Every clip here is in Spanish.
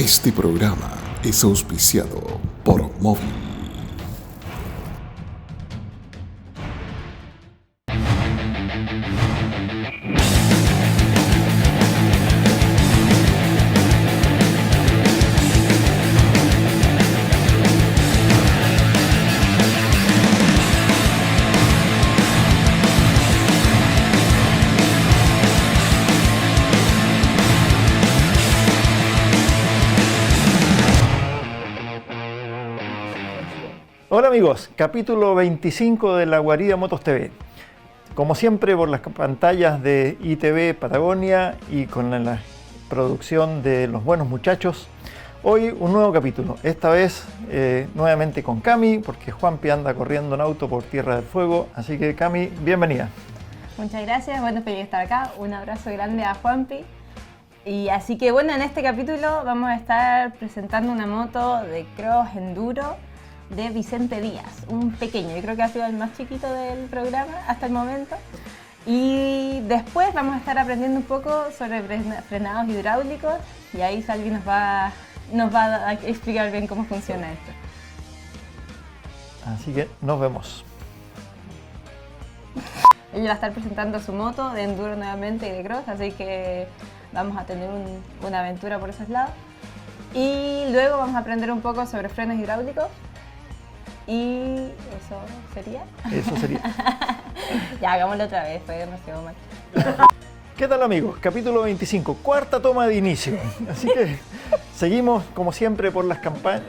Este programa es auspiciado por Móvil. Hola amigos, capítulo 25 de La Guarida Motos TV. Como siempre por las pantallas de ITV Patagonia y con la producción de Los Buenos Muchachos. Hoy un nuevo capítulo, esta vez nuevamente con Cami, porque Juanpi anda corriendo en auto por Tierra del Fuego. Así que Cami, bienvenida. Muchas gracias, bueno, feliz de estar acá. Un abrazo grande a Juanpi. Y así que bueno, en este capítulo vamos a estar presentando una moto de cross enduro de Vicente Díaz, un pequeño, yo creo que ha sido el más chiquito del programa hasta el momento. Y después vamos a estar aprendiendo un poco sobre frenados hidráulicos y ahí Salvi nos va a explicar bien cómo funciona esto. Así que nos vemos. Ella va a estar presentando su moto de enduro nuevamente y de cross, así que vamos a tener una aventura por esos lados. Y luego vamos a aprender un poco sobre frenos hidráulicos. Y eso sería. Eso sería. Ya, hagámoslo otra vez, fue demasiado mal. ¿Qué tal amigos? Capítulo 25, cuarta toma de inicio. Así que seguimos como siempre por las campanas.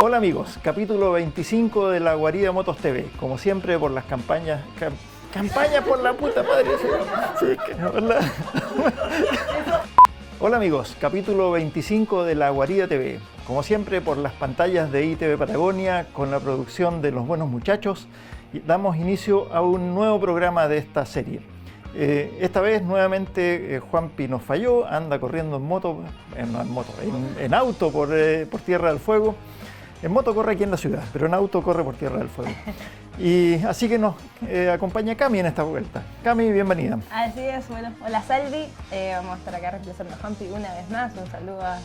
Hola amigos, capítulo 25 de La Guarida Motos TV. Como siempre por las campañas. Campaña por la puta madre. Sí, es que, hola. Hola amigos, capítulo 25 de La Guarida TV. Como siempre por las pantallas de ITV Patagonia con la producción de Los Buenos Muchachos damos inicio a un nuevo programa de esta serie. Esta vez nuevamente Juanpi nos falló, anda corriendo en auto por Tierra del Fuego. En moto corre aquí en la ciudad, pero en auto corre por Tierra del Fuego. Y así que nos acompaña Cami en esta vuelta. Cami, bienvenida. Así es, bueno, hola Salvi, vamos a estar acá reemplazando a Juanpi una vez más, un saludo a...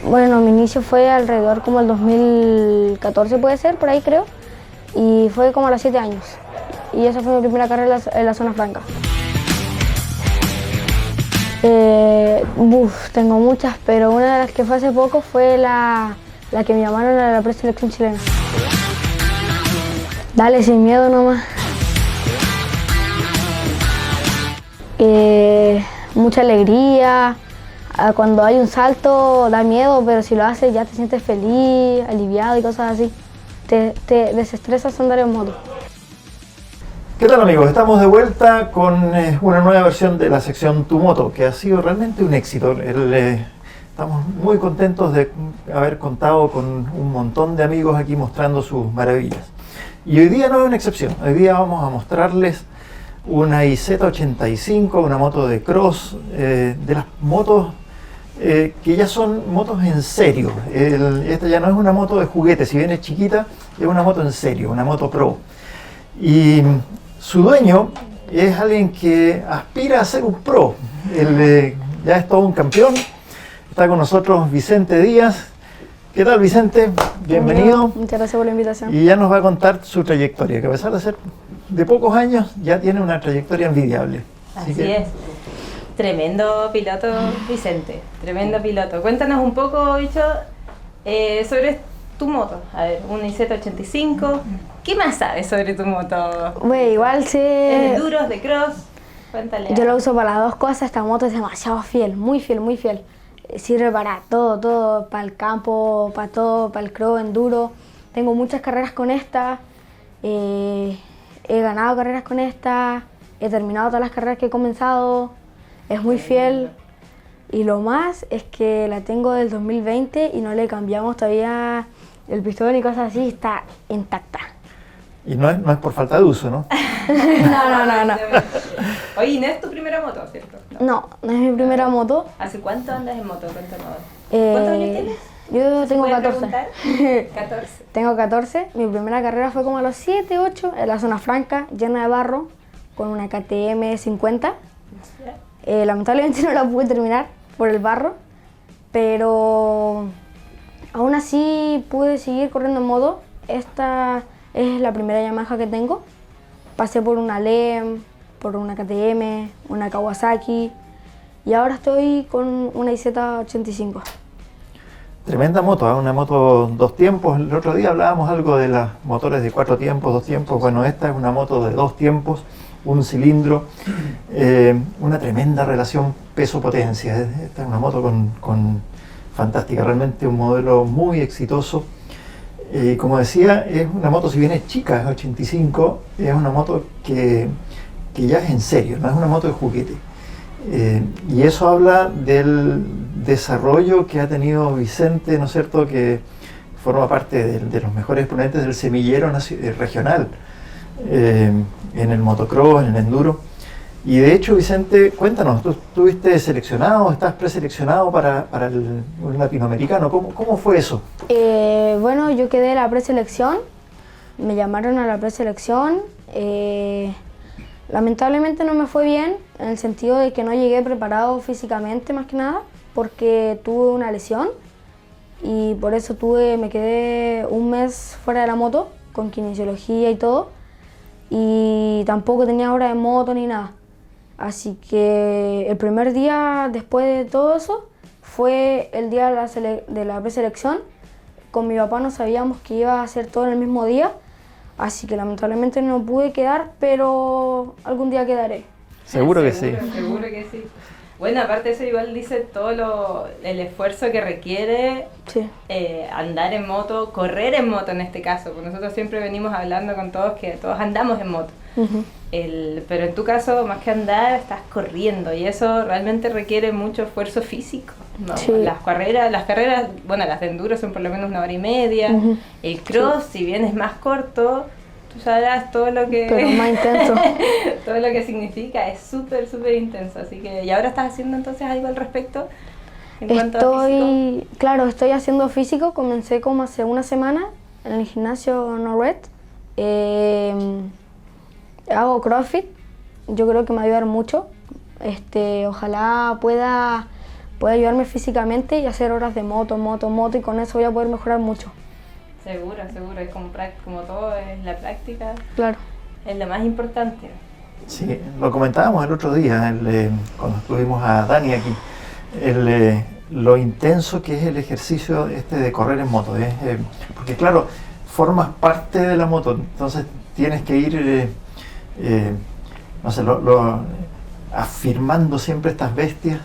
Bueno, mi inicio fue alrededor como el 2014 puede ser, por ahí creo, y fue como a los 7 años. Y esa fue mi primera carrera en la zona franca. Tengo muchas, pero una de las que fue hace poco fue la que me llamaron a la preselección chilena. Dale sin miedo nomás. Mucha alegría. Cuando hay un salto da miedo, pero si lo haces ya te sientes feliz, aliviado y cosas así. Te desestresas andar en moto. ¿Qué tal amigos? Estamos de vuelta con una nueva versión de la sección Tu Moto, que ha sido realmente un éxito. Estamos muy contentos de haber contado con un montón de amigos aquí mostrando sus maravillas. Y hoy día no es una excepción. Hoy día vamos a mostrarles una IZ85, una moto de cross, de las motos que ya son motos en serio. Esta ya no es una moto de juguete, si bien es chiquita, es una moto en serio, una moto pro. Y su dueño es alguien que aspira a ser un pro. Ya es todo un campeón. Está con nosotros Vicente Díaz. ¿Qué tal Vicente? Bienvenido. Muchas gracias por la invitación. Y ya nos va a contar su trayectoria, que a pesar de ser de pocos años, ya tiene una trayectoria envidiable. Así es. Tremendo piloto, Vicente. Tremendo piloto. Cuéntanos un poco, bicho, sobre tu moto. A ver, una IZ85. ¿Qué más sabes sobre tu moto? Bueno, igual sí. ¿Es de enduros, de cross? Cuéntale. Yo lo uso para las dos cosas. Esta moto es demasiado fiel, muy fiel, muy fiel. Sirve para todo, para el campo, para todo, para el cross, enduro. Tengo muchas carreras con esta. He ganado carreras con esta. He terminado todas las carreras que he comenzado. Es muy fiel. Y lo más es que la tengo del 2020 y no le cambiamos todavía el pistón y cosas así. Está intacta. Y no es por falta de uso, ¿no? No. Oye, ¿no es tu primera moto, cierto? No es mi primera moto. ¿Hace cuánto andas en moto? Cuéntanos. ¿Cuántos años tienes? Yo tengo ¿Puedes 14. preguntar? 14. Tengo 14. Mi primera carrera fue como a los 7, 8, en la zona franca, llena de barro, con una KTM 50. Lamentablemente no la pude terminar por el barro, pero aún así pude seguir corriendo en moto. Esta es la primera Yamaha que tengo. Pasé por una LEM, por una KTM, una Kawasaki y ahora estoy con una IZ85. Tremenda moto, ¿eh? Una moto 2 tiempos. El otro día hablábamos algo de las motores de 4 tiempos, 2 tiempos. Bueno, esta es una moto de 2 tiempos, un cilindro, una tremenda relación peso-potencia. Esta es una moto con fantástica, realmente un modelo muy exitoso. Como decía, es una moto, si bien es chica, es 85, es una moto que ya es en serio, no es una moto de juguete. Y eso habla del desarrollo que ha tenido Vicente, ¿no es cierto?, que forma parte de los mejores exponentes del semillero regional en el motocross, en el enduro. Y de hecho, Vicente, cuéntanos, tú estuviste seleccionado, estás preseleccionado para el latinoamericano, ¿cómo fue eso? Bueno, yo quedé en la preselección, me llamaron a la preselección. Lamentablemente no me fue bien, en el sentido de que no llegué preparado físicamente más que nada, porque tuve una lesión y por eso me quedé un mes fuera de la moto, con kinesiología y todo, y tampoco tenía hora de moto ni nada. Así que el primer día después de todo eso fue el día de la preselección. Con mi papá no sabíamos que iba a hacer todo en el mismo día, así que lamentablemente no pude quedar, pero algún día quedaré. Seguro que sí. Seguro que sí. Bueno, aparte de eso, igual dice todo el esfuerzo que requiere andar en moto, correr en moto en este caso, porque nosotros siempre venimos hablando con todos que todos andamos en moto. Uh-huh. Pero en tu caso, más que andar, estás corriendo y eso realmente requiere mucho esfuerzo físico, ¿no? Sí. Las carreras, bueno, las de enduro son por lo menos 1 hora y media. Uh-huh. El cross, si bien es más corto, tú sabrás todo lo que... Pero más intenso. todo lo que significa, es súper, súper intenso. Así que, ¿y ahora estás haciendo entonces algo al respecto? En cuanto a físico. Claro, estoy haciendo físico, comencé como hace una semana en el gimnasio Norred. Hago CrossFit, yo creo que me va a ayudar mucho. Ojalá pueda ayudarme físicamente y hacer horas de moto, y con eso voy a poder mejorar mucho. Seguro, es como todo, es la práctica. Claro. Es lo más importante. Sí, lo comentábamos el otro día, cuando tuvimos a Dani aquí, lo intenso que es el ejercicio de correr en moto. Porque claro, formas parte de la moto, entonces tienes que ir, no sé, afirmando siempre estas bestias,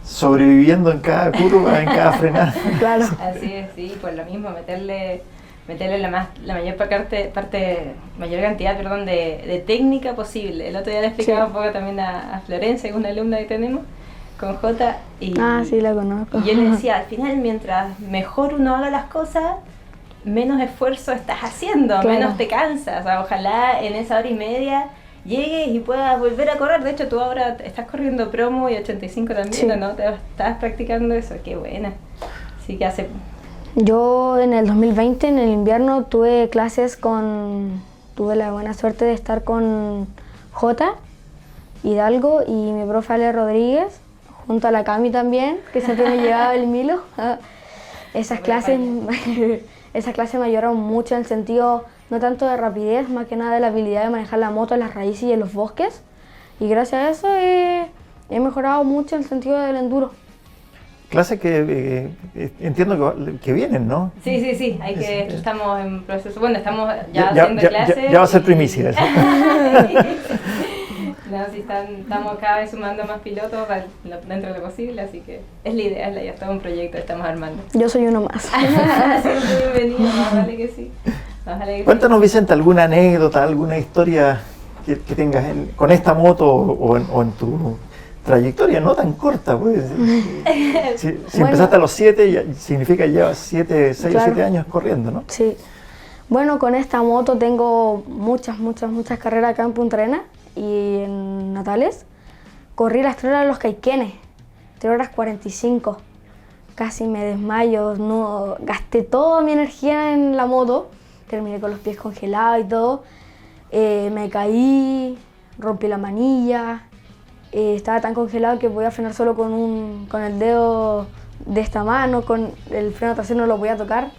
sobreviviendo en cada curva, en cada frenada. Claro. Así es, sí, pues lo mismo, meterle la mayor cantidad de técnica posible. El otro día le explicaba un poco también a Florencia, una alumna que tenemos, con Jota, y sí, la conozco. Y yo le decía, al final, mientras mejor uno haga las cosas, menos esfuerzo estás haciendo, claro, menos te cansas. O sea, ojalá en esa hora y media llegues y puedas volver a correr. De hecho, tú ahora estás corriendo promo y 85 también, sí, ¿no? Estás practicando eso, qué buena. Así que Yo en el 2020, en el invierno, tuve la buena suerte de estar con Jota Hidalgo y mi profe Ale Rodríguez, junto a la Cami también, que siempre me llevaba el Milo. Esas clases me ayudaron mucho en el sentido, no tanto de rapidez, más que nada de la habilidad de manejar la moto en las raíces y en los bosques. Y gracias a eso he mejorado mucho en el sentido del enduro. Clases que entiendo que vienen, ¿no? Sí, estamos en proceso, bueno, estamos ya haciendo clases. Ya va a ser primicia. No, sí, estamos cada vez sumando más pilotos dentro de lo posible, así que es la idea, es todo un proyecto que estamos armando. Yo soy uno más. Siempre bienvenido, más vale que sí. Cuéntanos, Vicente, alguna anécdota, alguna historia que tengas con esta moto o en tu trayectoria no tan corta, pues. Si empezaste a los 7, significa que llevas 6 o 7 años corriendo, ¿no? Sí. Bueno, con esta moto tengo muchas carreras acá en Punta Arenas y en Natales. Corrí las 3 horas de los Caiquenes, 3 horas 45. Casi me desmayo, no, gasté toda mi energía en la moto. Terminé con los pies congelados y todo. Me caí, rompí la manilla. Estaba tan congelado que podía frenar solo con el dedo de esta mano, con el freno trasero no lo podía tocar.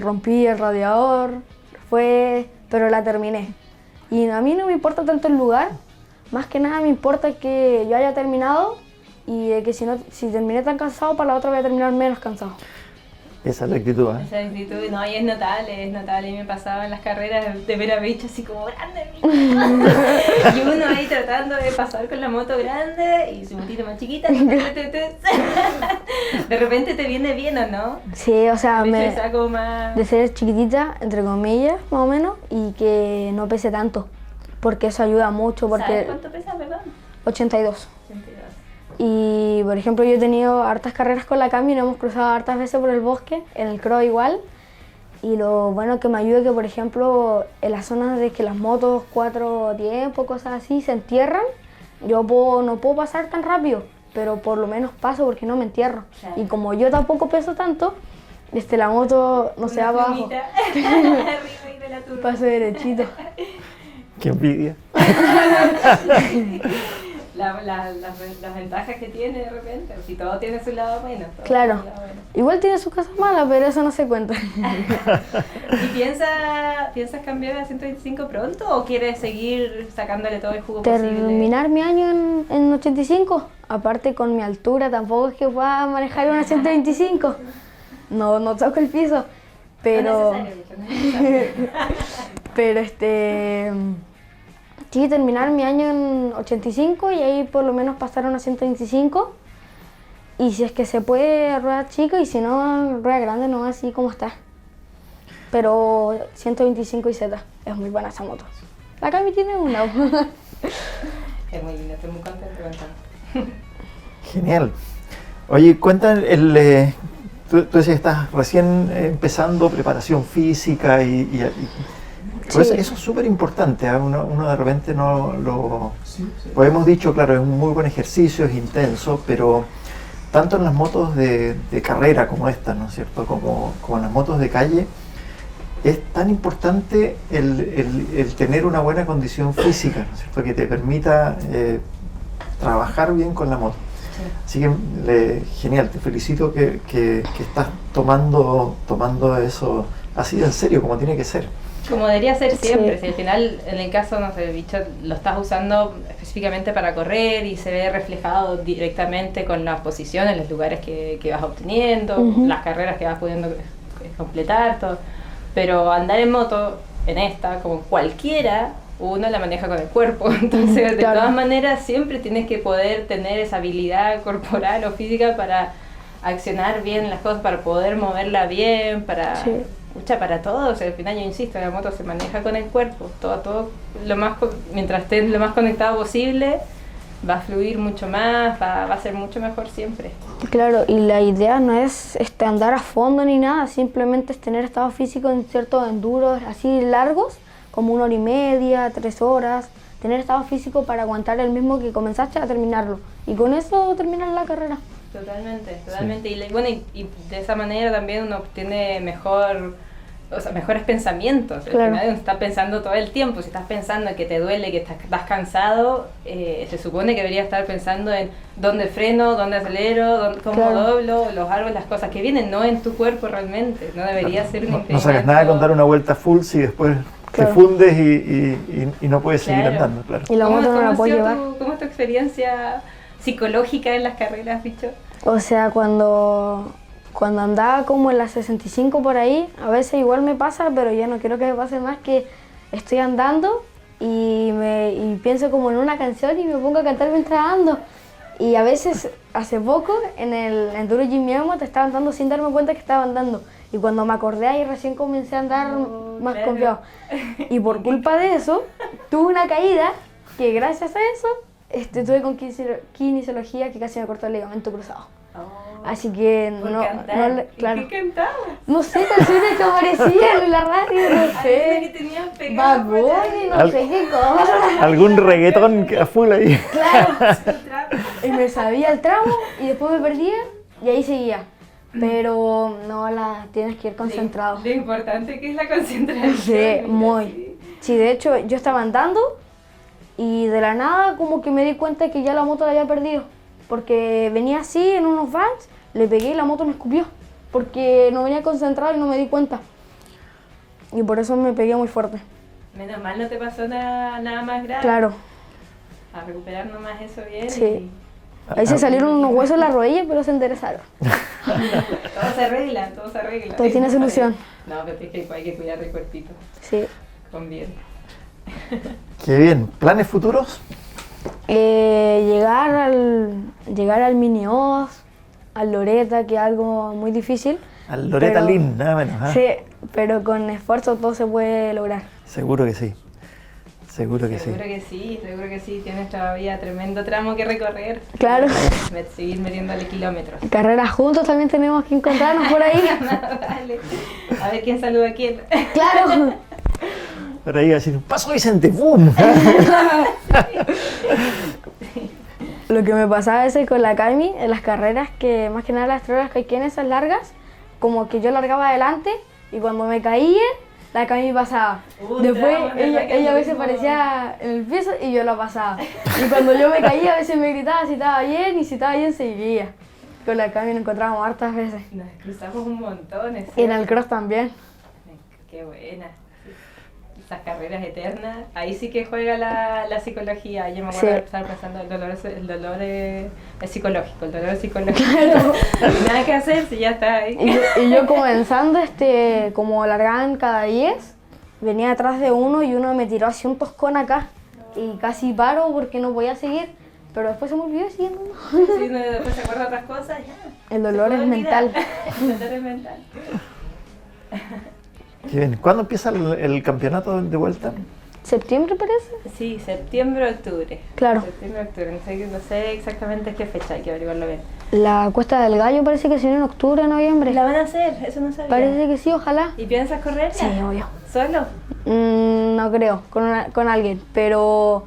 Rompí el radiador, pero la terminé. Y a mí no me importa tanto el lugar, más que nada me importa que yo haya terminado y de que si terminé tan cansado, para la otra voy a terminar menos cansado. Esa es la actitud, ¿eh? Esa actitud, no, y es notable. Y me pasaba en las carreras de ver a bichos así como grande. Y uno ahí tratando de pasar con la moto grande y su motito más chiquita. De repente te viene bien, ¿o no? Sí, o sea, de ser chiquitita, entre comillas, más o menos, y que no pese tanto, porque eso ayuda mucho. ¿Sabes cuánto pesa, perdón? 82. Y, por ejemplo, yo he tenido hartas carreras con la Cami y nos hemos cruzado hartas veces por el bosque, en el cross igual. Y lo bueno que me ayuda es que, por ejemplo, en las zonas de que las motos 4 tiempos, cosas así, se entierran, yo no puedo pasar tan rápido, pero por lo menos paso porque no me entierro. Claro. Y como yo tampoco peso tanto, la moto no se va abajo. Paso derechito. ¡Qué envidia! Las ventajas que tiene de repente, si todo tiene su lado bueno. Claro, igual tiene sus cosas malas, pero eso no se cuenta. ¿Y piensas cambiar a 125 pronto o quieres seguir sacándole todo el jugo posible? Terminar mi año en 85, aparte con mi altura tampoco es que pueda manejar una 125, no toco el piso, pero... No es necesario. Pero sí, terminar mi año en 85 y ahí por lo menos pasar a una 125. Y si es que se puede, rueda chica, y si no, rueda grande, no así como está. Pero 125 y Z, es muy buena esa moto. La Cami tiene una. Es muy linda, estoy muy contenta con eso. Genial. Oye, cuéntame, tú decías que estás recién empezando preparación física pues sí. Eso es súper importante, ¿eh? Uno de repente no lo... Pues hemos dicho, claro, es un muy buen ejercicio, es intenso, pero tanto en las motos de carrera como esta, ¿no es cierto?, como en las motos de calle, es tan importante el tener una buena condición física, ¿no es cierto?, que te permita trabajar bien con la moto. Sí. Así que genial, te felicito que estás tomando eso así de en serio, como tiene que ser. Como debería ser siempre, sí. Si al final, en el caso, no sé, bicho, lo estás usando específicamente para correr y se ve reflejado directamente con las posiciones, los lugares que vas obteniendo, las carreras que vas pudiendo completar, todo. Pero andar en moto, en esta, como cualquiera, uno la maneja con el cuerpo, entonces de todas maneras siempre tienes que poder tener esa habilidad corporal o física para accionar bien las cosas, para poder moverla bien, para... Sí. Para todo, o sea, al final yo insisto, la moto se maneja con el cuerpo, todo mientras estés lo más conectado posible, va a fluir mucho más, va a ser mucho mejor siempre. Claro, y la idea no es andar a fondo ni nada, simplemente es tener estado físico en ciertos enduros así largos, como 1 hora y media, 3 horas, tener estado físico para aguantar el mismo que comenzaste a terminarlo, y con eso terminar la carrera. Totalmente. Sí. Y de esa manera también uno obtiene mejores pensamientos. Claro. Al final uno está pensando todo el tiempo. Si estás pensando que te duele, que estás cansado, se supone que deberías estar pensando en dónde freno, dónde acelero, cómo doblo, los árboles, las cosas que vienen, no en tu cuerpo realmente. No debería ser un impedimento. No sacas nada con dar una vuelta full si después te fundes y no puedes seguir andando. Claro. Y la moto no la puedes llevar. ¿Cómo es tu experiencia psicológica en las carreras, bicho? O sea, cuando andaba como en la 65 por ahí, a veces igual me pasa, pero ya no quiero que me pase más, que estoy andando y pienso como en una canción y me pongo a cantar mientras ando. Y a veces, hace poco, en el Enduro Jimmy Emo, te estaba andando sin darme cuenta que estaba andando. Y cuando me acordé ahí recién comencé a andar más confiado. Y por culpa de eso, tuve una caída que gracias a eso tuve con kinesiología que casi me cortó el ligamento cruzado. Así que Por no, cantar. no le- claro. ¿Y qué cantabas? No sé, canciones que aparecían en la radio, no Algo que sé. tenías pegado Bad por ahí. Bunny, no Al- sé qué cosa. Algún reggaetón a full ahí. Claro. El trap. Y me sabía el tramo y después me perdía y ahí seguía. Pero no, tienes que ir concentrado. Lo importante que es la concentración. Sí, mira, muy. sí. Sí, de hecho yo estaba andando y de la nada como que me di cuenta que ya la moto la había perdido. Porque venía así en unos vans, le pegué y la moto me escupió. Porque no venía concentrado y no me di cuenta. Y por eso me pegué muy fuerte. Menos mal no te pasó nada más grave. Claro, A recuperar nomás eso bien. Sí. ahí se salieron unos huesos en la rodilla, pero se enderezaron. Todo se arregla, todo se arregla. Todo tiene solución. No, pero es que hay que cuidar el cuerpito. Sí. Con bien. Qué bien. ¿Planes futuros? Llegar al Mini Oz, al Loreta, que es algo muy difícil. Al Loretta Pero- Lynn, nada menos. ¿Ah? Sí, pero con esfuerzo todo se puede lograr. Seguro que sí. Seguro que sí. Seguro que sí, seguro que sí. Tienes todavía tremendo tramo que recorrer. Claro. Seguir metiéndole kilómetros. Carreras juntos también tenemos que encontrarnos por ahí. Dale. A ver quién saluda a quién. Claro. Por ahí va a decir, ¡paso Vicente! ¡Bum! Lo que me pasaba a veces con la Cami en las carreras, que más que nada las 3 horas que hay que en esas largas, como que yo largaba adelante y cuando me caía, la Cami pasaba. Un Después tramo, ¿verdad? Que ella a veces mismo- aparecía en el piso y yo la pasaba. Y cuando yo me caía, a veces me gritaba si estaba bien y si estaba bien seguía. Con la Cami nos encontrábamos hartas veces. Nos cruzamos un montón. Y en el cross también. Qué buena. Esas carreras eternas. Ahí sí que juega la psicología. Yo me acuerdo Sí. de estar pensando el dolor es psicológico, el dolor es psicológico. Nada que hacer si ya está ahí. Y yo comenzando, como largaban cada 10, venía atrás de uno y uno me tiró así un toscón acá. Y casi paro porque no podía seguir. Pero después se me olvidó siguiendo. Si uno después se acuerda otras cosas, ya. El dolor Se es puede olvidar. mental. El dolor es mental. Qué bien. ¿Cuándo empieza el campeonato de vuelta? ¿Septiembre parece? Sí, septiembre, octubre. Claro. Septiembre, octubre. No sé exactamente qué fecha, hay que averiguarlo bien. La Cuesta del Gallo parece que si no en octubre o noviembre. ¿La van a hacer? Eso no sabía. Parece que sí, ojalá. ¿Y piensas correr? Sí, obvio. ¿Solo? No creo, con alguien, pero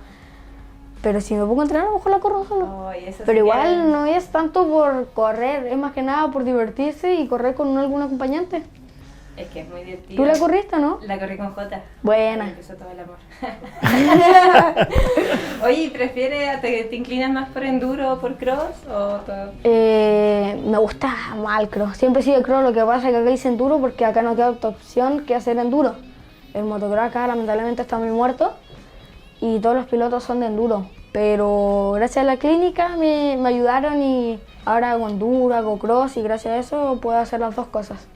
si me pongo a entrenar, a lo mejor la corro solo. Ay, eso Pero sí igual que- no es tanto por correr, es más que nada por divertirse y correr con algún acompañante. Es que es muy divertido. ¿Tú la corriste, no? La corrí con Jota. Buena. Ahí empezó todo el amor. Oye, ¿te inclinas más por enduro o por cross? ¿O todo? Me gusta más el cross. Siempre he sido cross, lo que pasa es que acá hice enduro porque acá no queda otra opción que hacer enduro. El motocross acá lamentablemente está muy muerto y todos los pilotos son de enduro. Pero gracias a la clínica me ayudaron y ahora hago enduro, hago cross y gracias a eso puedo hacer las dos cosas.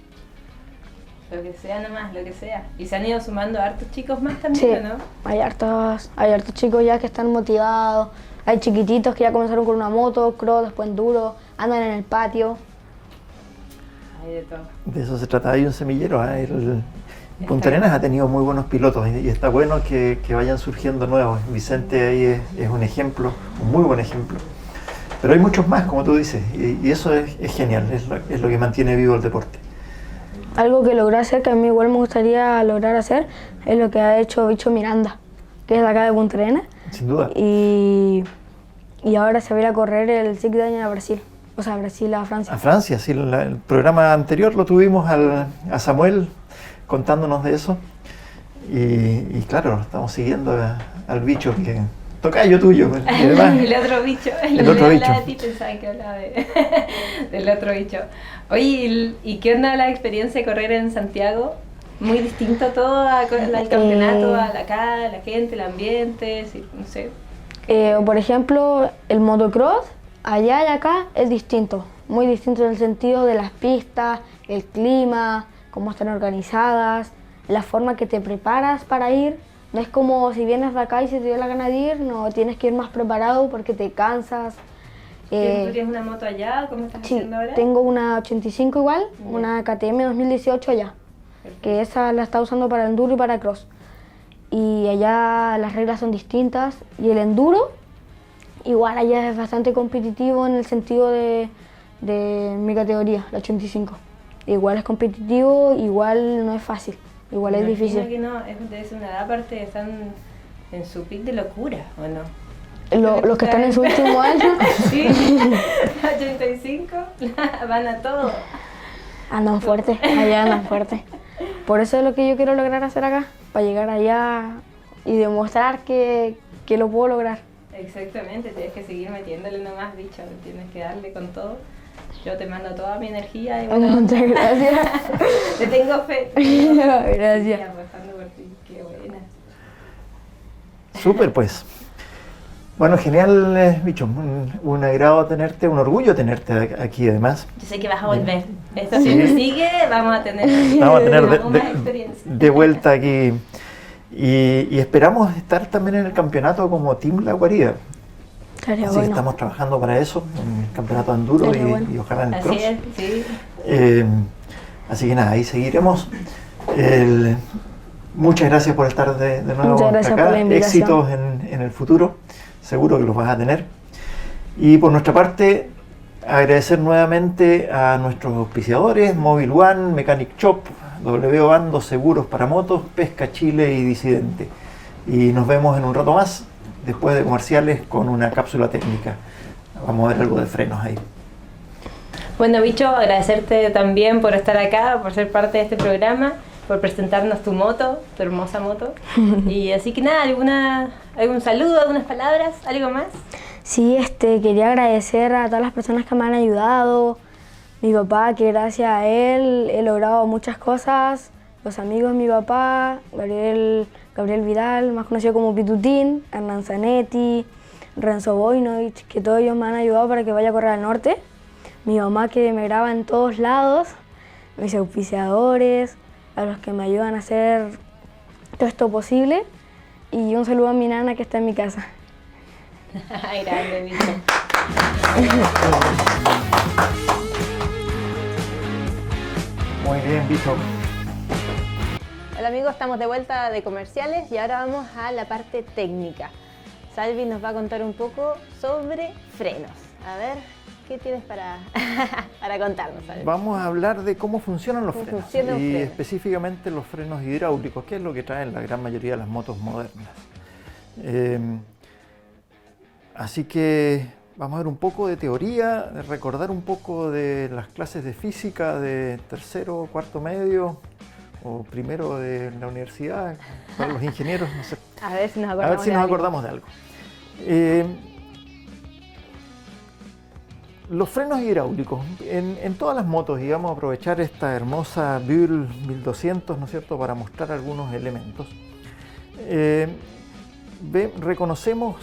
Lo que sea nomás, lo que sea. Y se han ido sumando hartos chicos más Sí, también, ¿no? hay hartos chicos ya que están motivados, hay chiquititos que ya comenzaron con una moto, cross, después enduro, andan en el patio. Hay de todo. De eso se trata. Hay un semillero. Punta Arenas ha tenido muy buenos pilotos y está bueno que vayan surgiendo nuevos. Vicente ahí es un ejemplo, un muy buen ejemplo. Pero hay muchos más, como tú dices, y eso es genial, es lo que mantiene vivo el deporte. Algo que logré hacer, que a mí igual me gustaría lograr hacer, es lo que ha hecho Bicho Miranda, que es de acá de Punta Arenas. Sin duda. Y ahora se va a ir a correr el Cig de año a Brasil, o sea, Brasil a Francia. A Francia, sí, el programa anterior lo tuvimos a Samuel contándonos de eso. Y claro, estamos siguiendo al bicho que tocayo tuyo. Y demás. El otro bicho. El otro bicho. Hablaba de ti, pensaba que hablaba del otro bicho. Oye, ¿y qué onda la experiencia de correr en Santiago? Muy distinto todo al campeonato, a la gente, el ambiente, sí, no sé. Por ejemplo, el motocross allá y acá es distinto, muy distinto en el sentido de las pistas, el clima, cómo están organizadas, la forma que te preparas para ir. No es como si vienes de acá y si te dio la gana de ir, no, tienes que ir más preparado porque te cansas. ¿Tú tienes una moto allá? ¿Cómo estás Sí, haciendo ahora? tengo una 85 igual, una KTM 2018 allá, que esa la está usando para enduro y para cross. Y allá las reglas son distintas y el enduro igual allá es bastante competitivo en el sentido de de mi categoría, la 85. Igual es competitivo, igual no es fácil, igual es Imagino difícil. que no, debe ser una edad aparte, están en su pic de locura, ¿o no? Los que están en su último año Sí, 85, van a todo. andan fuerte, allá andan fuerte. Por eso es lo que yo quiero lograr hacer acá, para llegar allá y demostrar que lo puedo lograr. Exactamente, tienes que seguir metiéndole nomás, bicho, tienes que darle con todo. Yo te mando toda mi energía y bueno, Muchas gracias. te tengo fe. Gracias. Sí, apostando por ti, qué buena. Súper, pues. Bueno, genial, bicho. Un agrado tenerte, un orgullo tenerte aquí además. Yo sé que vas a volver. Esto si nos sigue, vamos a tener aún más experiencia. de vuelta aquí. Y esperamos estar también en el campeonato como Team La Guarida. Estaría Así que bueno. estamos trabajando para eso, en el campeonato de enduro Estaría bueno. y ojalá en el Así cross. es, sí. Así que nada, ahí seguiremos. Muchas gracias por estar de nuevo Muchas gracias acá. por la invitación. Éxitos en el futuro, seguro que los vas a tener. Y por nuestra parte, agradecer nuevamente a nuestros auspiciadores, Mobile One, Mechanic Shop, W Bando, Seguros para Motos, Pesca Chile y Disidente. Y nos vemos en un rato más, después de comerciales, con una cápsula técnica. Vamos a ver algo de frenos ahí. Bueno, bicho, agradecerte también por estar acá, por ser parte de este programa, por presentarnos tu moto, tu hermosa moto. Y así que nada, algún saludo, algunas palabras, algo más. Sí, quería agradecer a todas las personas que me han ayudado, mi papá, que gracias a él he logrado muchas cosas, los amigos de mi papá, Gabriel Vidal, más conocido como Pitutín, Hernán Zanetti, Renzo Boinovich, que todos ellos me han ayudado para que vaya a correr al norte, mi mamá que me graba en todos lados, mis auspiciadores, a los que me ayudan a hacer todo esto posible, y un saludo a mi nana que está en mi casa. Ay, grande, bicho. Muy bien, bicho. Hola amigos, estamos de vuelta de comerciales y ahora vamos a la parte técnica. Salvi nos va a contar un poco sobre frenos. A ver, ¿qué tienes para contarnos, Salvi? Vamos a hablar de cómo funcionan los ¿Cómo frenos funcionan los y frenos? específicamente los frenos hidráulicos, que es lo que traen la gran mayoría de las motos modernas. Así que vamos a ver un poco de teoría, de recordar un poco de las clases de física de tercero, cuarto medio o primero de la universidad, para los ingenieros, no sé. A ver si nos A acordamos. ver si de nos algo. acordamos de algo. Los frenos hidráulicos, en todas las motos, y vamos a aprovechar esta hermosa Buell 1200, ¿no es cierto?, para mostrar algunos elementos. Reconocemos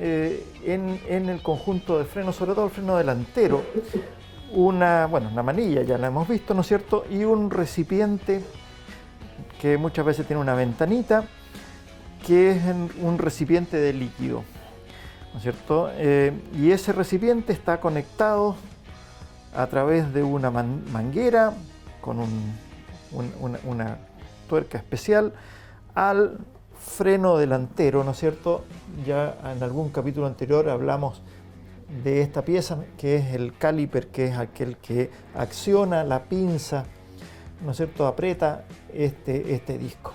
en el conjunto de frenos, sobre todo el freno delantero, una manilla, ya la hemos visto, ¿no es cierto?, y un recipiente que muchas veces tiene una ventanita, que es un recipiente de líquido, ¿no es cierto? Y ese recipiente está conectado a través de una manguera con una tuerca especial al freno delantero, ¿no es cierto? Ya en algún capítulo anterior hablamos de esta pieza, que es el caliper, que es aquel que acciona la pinza, ¿no es cierto?, aprieta este disco.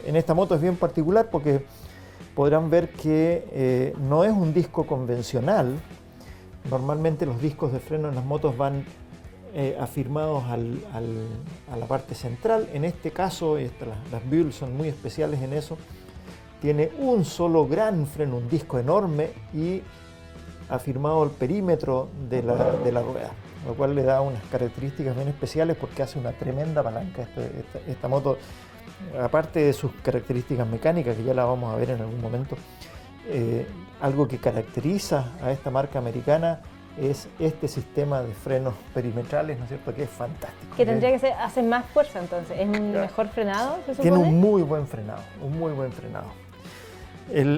En esta moto es bien particular porque podrán ver que no es un disco convencional. Normalmente los discos de freno en las motos van afirmados a la parte central. En este caso, las Buell son muy especiales en eso. Tiene un solo gran freno, un disco enorme y afirmado el perímetro de la rueda, lo cual le da unas características bien especiales porque hace una tremenda palanca. Esta moto, aparte de sus características mecánicas, que ya la vamos a ver en algún momento, algo que caracteriza a esta marca americana es este sistema de frenos perimetrales, ¿no es cierto?, que es fantástico. Que tendría que ser, hace más fuerza entonces, es un mejor frenado, se supone. Tiene un muy buen frenado,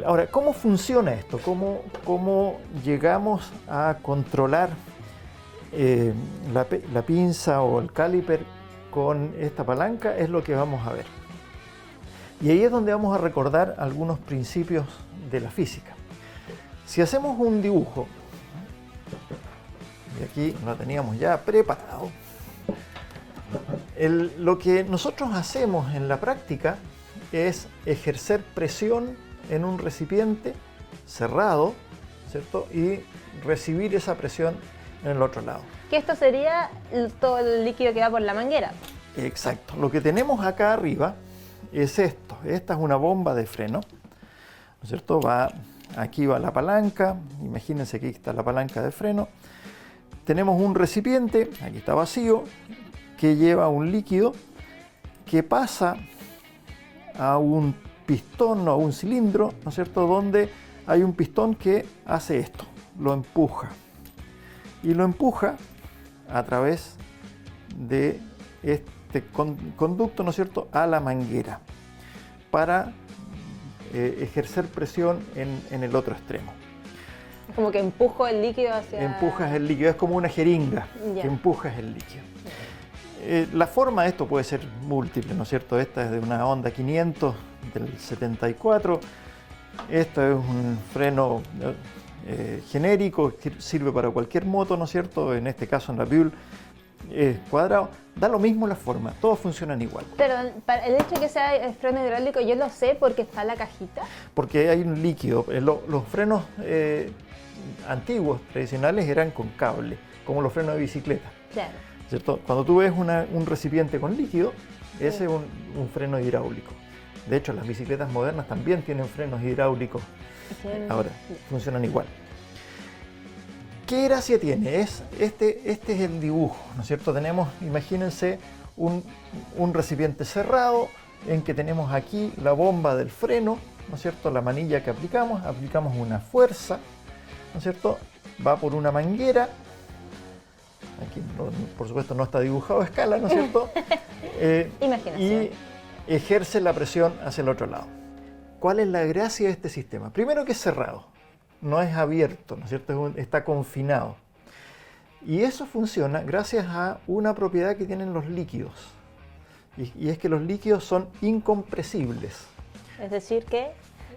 Ahora, ¿cómo funciona esto? ¿Cómo llegamos a controlar la pinza o el caliper con esta palanca? Es lo que vamos a ver. Y ahí es donde vamos a recordar algunos principios de la física. Si hacemos un dibujo Y aquí lo teníamos ya preparado. Lo que nosotros hacemos en la práctica es ejercer presión en un recipiente cerrado, ¿cierto? Y recibir esa presión en el otro lado. Que esto sería todo el líquido que va por la manguera. Exacto. Lo que tenemos acá arriba es esto. Esta es una bomba de freno, ¿no es cierto? Aquí va la palanca. Imagínense que aquí está la palanca de freno. Tenemos un recipiente, aquí está vacío, que lleva un líquido que pasa a un pistón o a un cilindro, ¿no es cierto?, donde hay un pistón que hace esto, lo empuja. Y lo empuja a través de este conducto, ¿no es cierto?, a la manguera para ejercer presión en el otro extremo. Es como que empujo el líquido hacia... Empujas el líquido, es como una jeringa Ya. que empujas el líquido. La forma de esto puede ser múltiple, ¿no es cierto? Esta es de una Honda 500 del 74. Esto es un freno genérico que sirve para cualquier moto, ¿no es cierto? En este caso en la Buell es cuadrado. Da lo mismo la forma, todos funcionan igual. Pero el hecho de que sea el freno hidráulico, yo lo sé porque está la cajita. Porque hay un líquido. Los frenos antiguos, tradicionales, eran con cable, como los frenos de bicicleta. Claro. ¿Cierto? Cuando tú ves un recipiente con líquido, ese es un freno hidráulico. De hecho, las bicicletas modernas también tienen frenos hidráulicos. Ahora, funcionan igual. ¿Qué gracia tiene? Este es el dibujo, ¿no es cierto? Tenemos, imagínense, un recipiente cerrado en que tenemos aquí la bomba del freno, ¿no es cierto? La manilla que aplicamos una fuerza, ¿no es cierto? Va por una manguera. Aquí, por supuesto, no está dibujado a escala, ¿no es cierto? Imaginación. Y ejerce la presión hacia el otro lado. ¿Cuál es la gracia de este sistema? Primero que es cerrado, no es abierto, ¿no es cierto? Está confinado. Y eso funciona gracias a una propiedad que tienen los líquidos. Y es que los líquidos son incompresibles. Es decir que...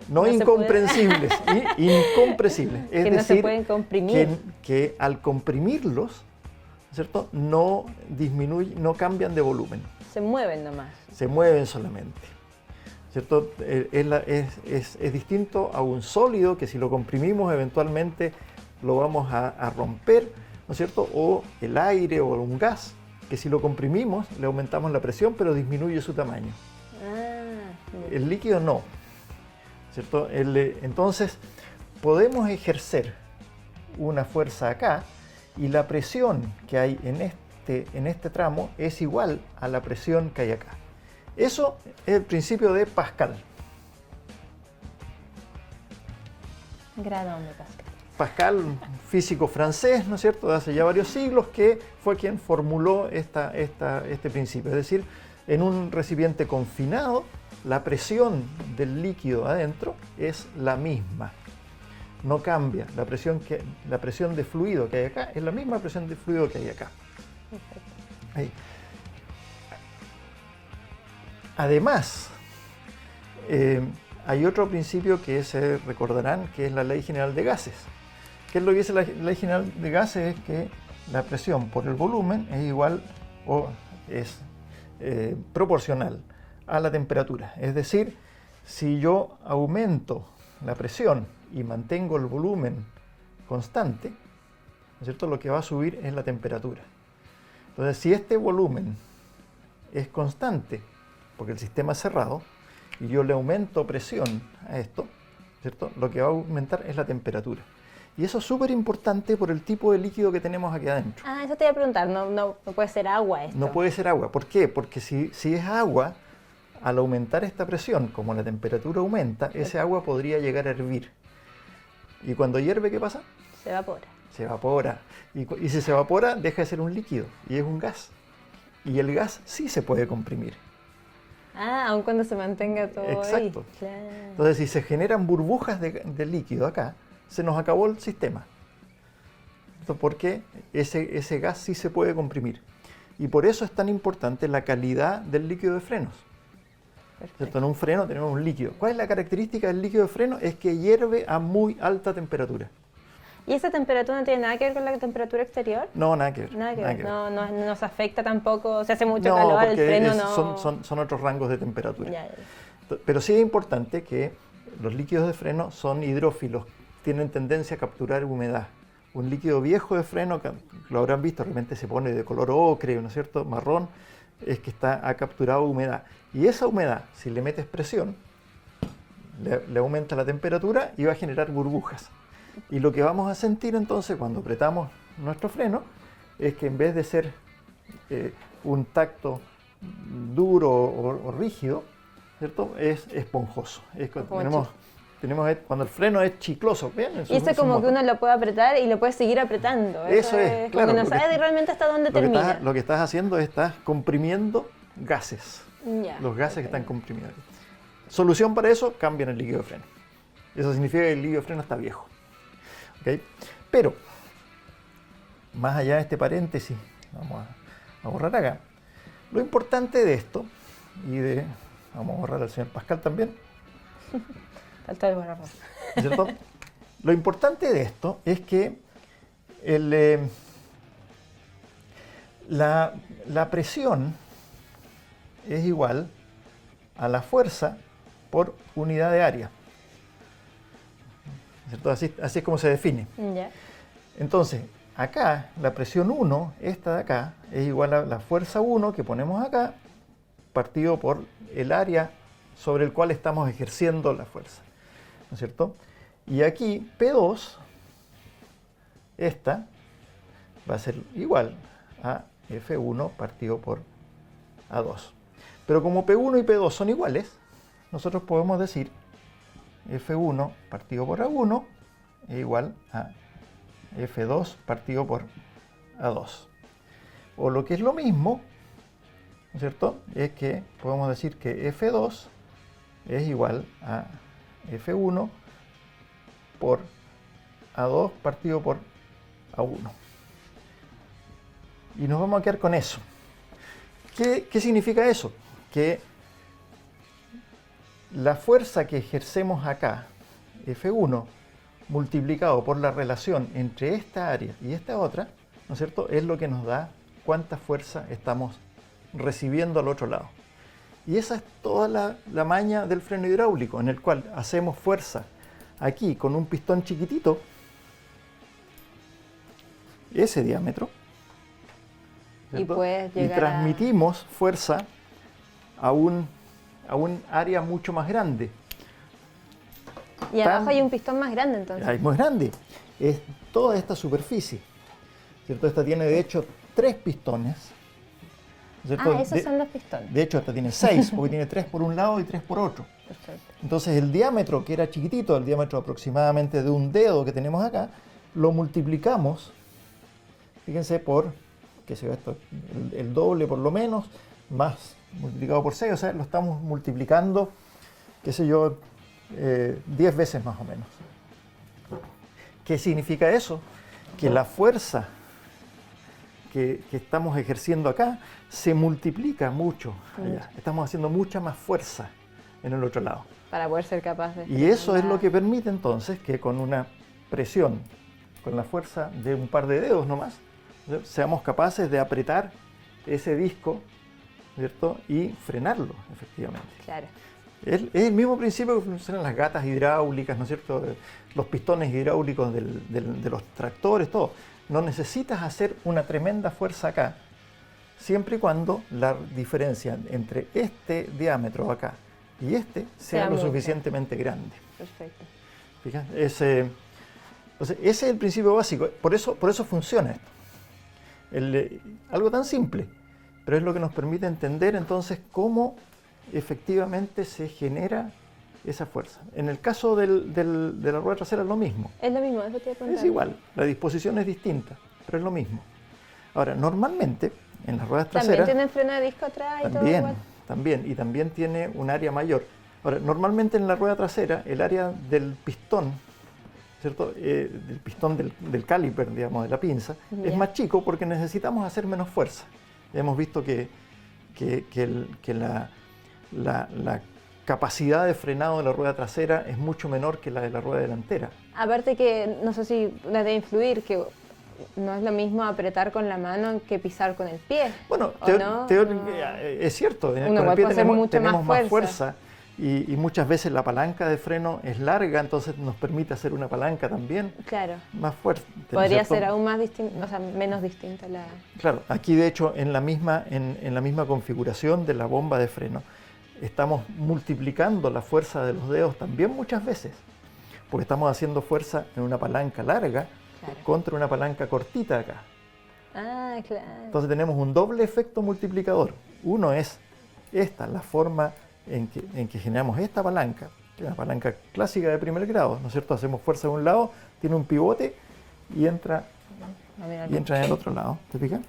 No se incomprensibles, incompresibles. Es que no se decir, pueden comprimir. que al comprimirlos, ¿cierto?, no disminuyen, no cambian de volumen. Se mueven nomás. Se mueven solamente. ¿Cierto? Es distinto a un sólido que si lo comprimimos eventualmente lo vamos a romper, ¿no es cierto? O el aire o un gas, que si lo comprimimos le aumentamos la presión pero disminuye su tamaño. El líquido no. ¿Cierto? Entonces podemos ejercer una fuerza acá y la presión que hay en este tramo es igual a la presión que hay acá. Eso es el principio de Pascal. Gran hombre, Pascal. Pascal, un físico francés, ¿no es cierto?, de hace ya varios siglos, que fue quien formuló este principio. Es decir, en un recipiente confinado, la presión del líquido adentro es la misma. No cambia. La presión de fluido que hay acá es la misma presión de fluido que hay acá. Perfecto. Ahí. Además, hay otro principio que se recordarán, que es la ley general de gases. ¿Qué es lo que dice la ley general de gases? Es que la presión por el volumen es igual o es proporcional a la temperatura. Es decir, si yo aumento la presión y mantengo el volumen constante, ¿no es cierto?, lo que va a subir es la temperatura. Entonces, si este volumen es constante, porque el sistema es cerrado, y yo le aumento presión a esto, ¿cierto?, lo que va a aumentar es la temperatura. Y eso es súper importante por el tipo de líquido que tenemos aquí adentro. Ah, eso te iba a preguntar, no puede ser agua esto. No puede ser agua. ¿Por qué? Porque si es agua, al aumentar esta presión, como la temperatura aumenta, ese agua podría llegar a hervir. Y cuando hierve, ¿qué pasa? Se evapora. Se evapora. Y si se evapora, deja de ser un líquido y es un gas. Y el gas sí se puede comprimir. Ah, aun cuando se mantenga todo Exacto. ahí. Claro. Entonces, si se generan burbujas de líquido acá, se nos acabó el sistema. Esto porque ese gas sí se puede comprimir. Y por eso es tan importante la calidad del líquido de frenos. ¿Cierto? En un freno tenemos un líquido. ¿Cuál es la característica del líquido de freno? Es que hierve a muy alta temperatura. ¿Y esa temperatura no tiene nada que ver con la temperatura exterior? No, nada que ver. Nada que nada ver, que ver. no nos afecta tampoco, si hace mucho No, calor, el porque freno no... son otros rangos de temperatura. Ya, ya. Pero sí es importante que los líquidos de freno son hidrófilos, tienen tendencia a capturar humedad. Un líquido viejo de freno, que lo habrán visto, realmente se pone de color ocre, ¿no es cierto?, marrón, es que ha capturado humedad. Y esa humedad, si le metes presión, le aumenta la temperatura y va a generar burbujas. Y lo que vamos a sentir entonces cuando apretamos nuestro freno es que en vez de ser un tacto duro o rígido, ¿cierto?, es esponjoso. Cuando el freno es chicloso, ¿ven? Y eso es como que uno lo puede apretar y lo puede seguir apretando. Eso es, claro. Porque no sabes realmente hasta dónde termina. Lo que estás haciendo es estás comprimiendo gases. Ya, Los gases que están comprimidos. Solución para eso, cambian el líquido de freno. Eso significa que el líquido de freno está viejo. ¿Okay? Pero, más allá de este paréntesis, vamos a borrar acá. Lo importante de esto, vamos a borrar al señor Pascal también, Falta el borrador. ¿cierto? Lo importante de esto es que la presión es igual a la fuerza por unidad de área. ¿Cierto? Así es como se define. Ya. Entonces, acá la presión 1, esta de acá, es igual a la fuerza 1 que ponemos acá, partido por el área sobre el cual estamos ejerciendo la fuerza. ¿No es cierto? Y aquí P2, esta, va a ser igual a F1 partido por A2. Pero como P1 y P2 son iguales, nosotros podemos decir F1 partido por A1 es igual a F2 partido por A2. O lo que es lo mismo, ¿no es cierto?, es que podemos decir que F2 es igual a F1 por A2 partido por A1. Y nos vamos a quedar con eso. ¿Qué significa eso? Que la fuerza que ejercemos acá, F1, multiplicado por la relación entre esta área y esta otra, ¿no es cierto?, es lo que nos da cuánta fuerza estamos recibiendo al otro lado. Y esa es toda la maña del freno hidráulico, en el cual hacemos fuerza aquí con un pistón chiquitito, ese diámetro, ¿cierto?, y transmitimos fuerza a un área mucho más grande. Y abajo hay un pistón más grande entonces. Es más grande. Es toda esta superficie, ¿cierto? Esta tiene de hecho 3 pistones. ¿Cierto? Esos son los pistones. De hecho, esta tiene 6, porque tiene 3 por un lado y 3 por otro. Perfecto. Entonces el diámetro, que era chiquitito, el diámetro aproximadamente de un dedo que tenemos acá, lo multiplicamos, fíjense, por, qué sé yo, esto, el doble por lo menos, más multiplicado por 6, o sea, lo estamos multiplicando, qué sé yo, 10 veces más o menos. ¿Qué significa eso? Que la fuerza que estamos ejerciendo acá se multiplica mucho allá. Estamos haciendo mucha más fuerza en el otro lado. Para poder ser capaz de... Y eso es lo que permite entonces que con una presión, con la fuerza de un par de dedos nomás, seamos capaces de apretar ese disco, ¿cierto?, y frenarlo efectivamente. Claro. Es el mismo principio que funcionan las gatas hidráulicas, ¿no es cierto?, los pistones hidráulicos de los tractores, todo. No necesitas hacer una tremenda fuerza acá, siempre y cuando la diferencia entre este diámetro acá y este sea lo suficientemente grande. Perfecto. Fíjate, ese es el principio básico, por eso funciona esto. Algo tan simple, pero es lo que nos permite entender entonces cómo efectivamente se genera esa fuerza. En el caso de la rueda trasera es lo mismo. Es lo mismo, eso te iba a preguntar. Es igual, la disposición es distinta, pero es lo mismo. Ahora, normalmente en las ruedas traseras... ¿También tienen freno de disco atrás y todo igual? También tiene un área mayor. Ahora, normalmente en la rueda trasera el área del pistón, ¿cierto?, del pistón del caliper, digamos, de la pinza, es más chico porque necesitamos hacer menos fuerza. Ya hemos visto que capacidad de frenado de la rueda trasera es mucho menor que la de la rueda delantera. Aparte que, no sé si no debe influir, que no es lo mismo apretar con la mano que pisar con el pie. Bueno, ¿o no? es cierto, con Uno el pie puede hacer mucho tenemos más más fuerza y muchas veces la palanca de freno es larga, entonces nos permite hacer una palanca también Claro. más fuerte. ¿no es Podría cierto? ser aún más distinta, o sea, menos distinta la... Claro, aquí de hecho en la misma configuración de la bomba de freno estamos multiplicando la fuerza de los dedos también muchas veces, porque estamos haciendo fuerza en una palanca larga Claro. contra una palanca cortita acá. Ah, claro. Entonces tenemos un doble efecto multiplicador. Uno es la forma en que generamos esta palanca, que es una palanca clásica de primer grado, ¿no es cierto? Hacemos fuerza de un lado, tiene un pivote y entra en el otro lado, ¿te fijas?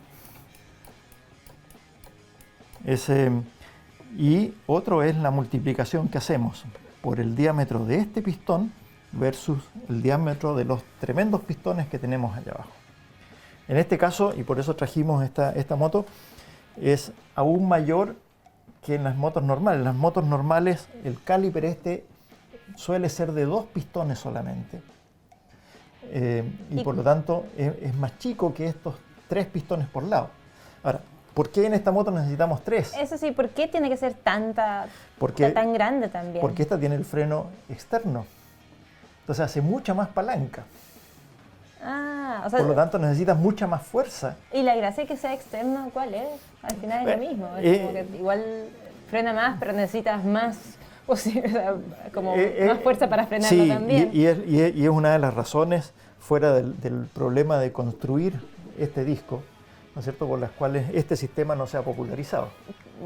Y otro es la multiplicación que hacemos por el diámetro de este pistón versus el diámetro de los tremendos pistones que tenemos allá abajo. En este caso, y por eso trajimos esta moto, es aún mayor que en las motos normales. En las motos normales el caliper este suele ser de 2 pistones solamente. Y por lo tanto es más chico que estos 3 pistones por lado. Ahora, ¿por qué en esta moto necesitamos 3? Eso sí, ¿por qué tiene que ser tan grande también? Porque esta tiene el freno externo. Entonces hace mucha más palanca. Ah, o sea, Por lo tanto necesitas mucha más fuerza. ¿y la gracia de que sea externo cuál es? Al final es lo mismo. Es como que igual frena más, pero necesitas más, o sea, como más fuerza para frenarlo sí, también. Y es una de las razones, fuera del problema de construir este disco, ¿no es cierto?, por las cuales este sistema no se ha popularizado.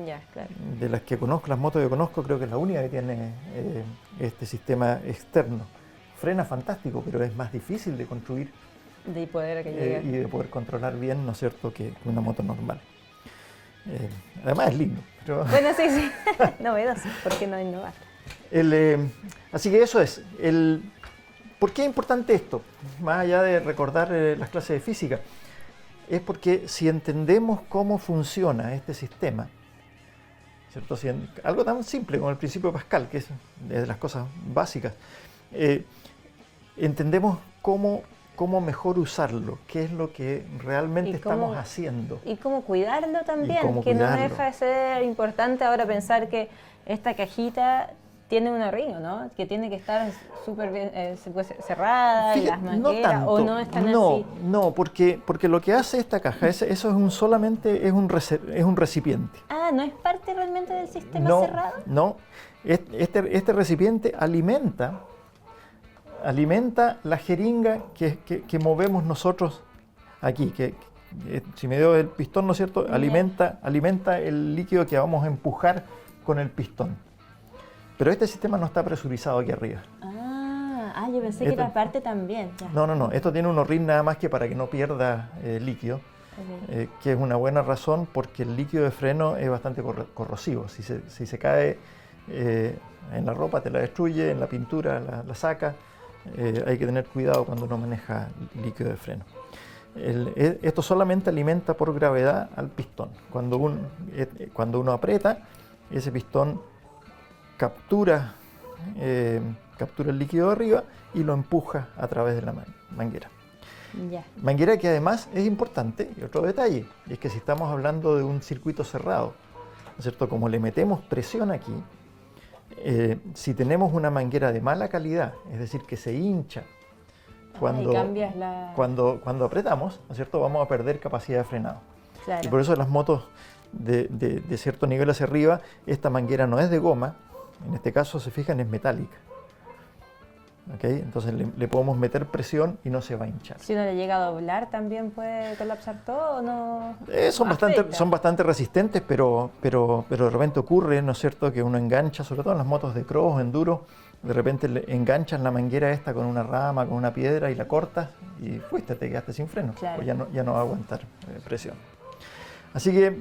Ya, claro. De las que conozco, las motos que conozco, creo que es la única que tiene este sistema externo. Frena fantástico, pero es más difícil de construir De poder que llegue. y de poder controlar bien, ¿no es cierto?, que una moto normal. Además es lindo. Pero Bueno, sí, sí. Novedoso. ¿Por qué no innovar? así que eso es. ¿Por qué es importante esto? Más allá de recordar las clases de física, es porque si entendemos cómo funciona este sistema, ¿cierto? Algo tan simple como el principio de Pascal, que es de las cosas básicas, entendemos cómo mejor usarlo, qué es lo que realmente Y cómo- estamos haciendo. Y cómo cuidarlo también, cómo que no cuidarlo. deja de ser importante ahora pensar que esta cajita tiene un ring, ¿no? Que tiene que estar súper bien cerrada, y Fíjate, las no mangueras, tanto, o no están no, así. no, porque lo que hace esta caja, eso es solamente es un recipiente. Ah, ¿no es parte realmente del sistema No, cerrado? no, este recipiente alimenta la jeringa que movemos nosotros aquí, si me dio el pistón, ¿no es cierto?, Ya. alimenta el líquido que vamos a empujar con el pistón. Pero este sistema no está presurizado aquí arriba. Yo pensé que Esto- era parte también. Ya. No, esto tiene un O-ring nada más que para que no pierda líquido, Ok. que es una buena razón porque el líquido de freno es bastante corrosivo. Si se cae en la ropa te la destruye, en la pintura la saca. Hay que tener cuidado cuando uno maneja líquido de freno. Esto solamente alimenta por gravedad al pistón. Cuando uno aprieta, ese pistón captura el líquido de arriba y lo empuja a través de la manguera. Ya. Manguera que además es importante, y otro detalle, es que si estamos hablando de un circuito cerrado, ¿no es cierto?, como le metemos presión aquí, si tenemos una manguera de mala calidad, es decir, que se hincha cuando, y cambias la... cuando apretamos, ¿no es cierto?, vamos a perder capacidad de frenado. Claro. Y por eso las motos de cierto nivel hacia arriba, esta manguera no es de goma, en este caso, se fijan, es metálica. ¿Ok? Entonces le podemos meter presión y no se va a hinchar. Si uno le llega a doblar, ¿también puede colapsar todo o no? Son bastante resistentes, pero de repente ocurre, ¿no es cierto?, que uno engancha, sobre todo en las motos de cross o enduro, de repente le enganchan la manguera esta con una rama, con una piedra y la cortas y te quedaste sin freno, Claro. pues ya no va a aguantar presión. Así que,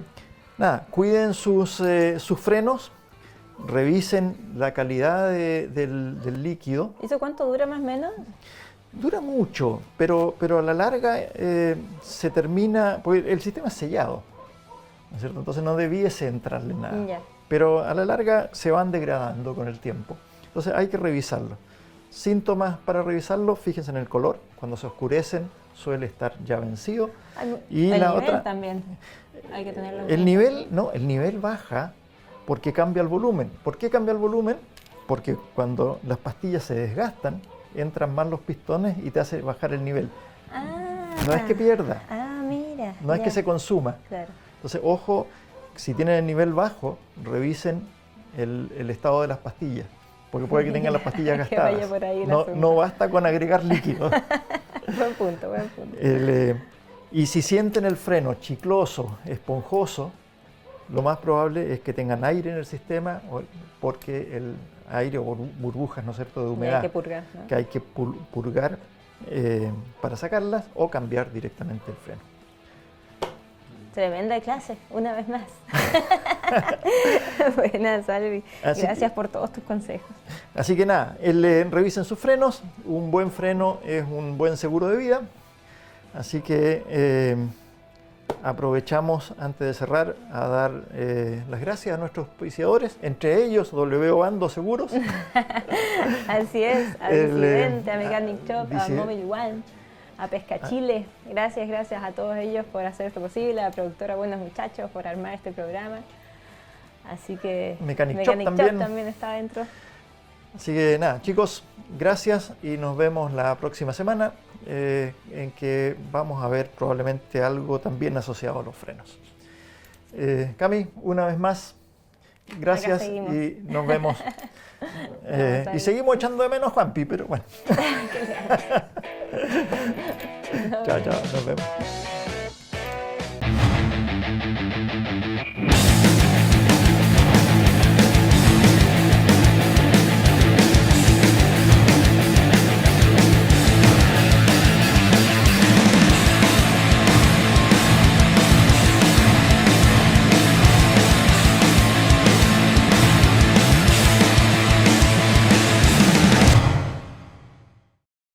nada, cuiden sus frenos, revisen la calidad del líquido. ¿Eso cuánto dura más o menos? Dura mucho, pero a la larga se termina, porque el sistema es sellado, ¿no es cierto? Entonces no debiese entrarle nada. Ya. pero a la larga se van degradando con el tiempo. Entonces hay que revisarlo. Síntomas para revisarlo, fíjense en el color, cuando se oscurecen suele estar ya vencido. Y el la nivel otra, también hay que tenerlo en el cuenta. nivel baja porque cambia el volumen. ¿Por qué cambia el volumen? Porque cuando las pastillas se desgastan, entran más los pistones y te hace bajar el nivel. No es que pierda, Mira. no es que se consuma. Claro. Entonces, ojo, si tienen el nivel bajo, revisen el estado de las pastillas, porque puede que tengan las pastillas Que gastadas. vaya por ahí el No, asunto. no basta con agregar líquido. Buen punto, buen punto. Y si sienten el freno chicloso, esponjoso, lo más probable es que tengan aire en el sistema, porque el aire o burbujas, ¿no es cierto?, de Y humedad hay que purgar, ¿no? que hay que purgar para sacarlas o cambiar directamente el freno. Tremenda clase, una vez más. Buena, Salvi. Así Gracias que- por todos tus consejos. Así que nada, revisen sus frenos. Un buen freno es un buen seguro de vida. Así que aprovechamos antes de cerrar a dar las gracias a nuestros auspiciadores, entre ellos W Bando Seguros. Así es, a Disidente, a Mechanic Shop, a Dice- Mobile One, a Pesca Chile. Gracias a todos ellos por hacer esto posible, a la productora Buenos Muchachos por armar este programa. Así que Mechanic Shop también. está dentro. Así que nada, chicos, gracias y nos vemos la próxima semana en que vamos a ver probablemente algo también asociado a los frenos. Cami, una vez más, gracias seguimos. y nos vemos. Y seguimos echando de menos a Juanpi, pero bueno. Chao, nos vemos.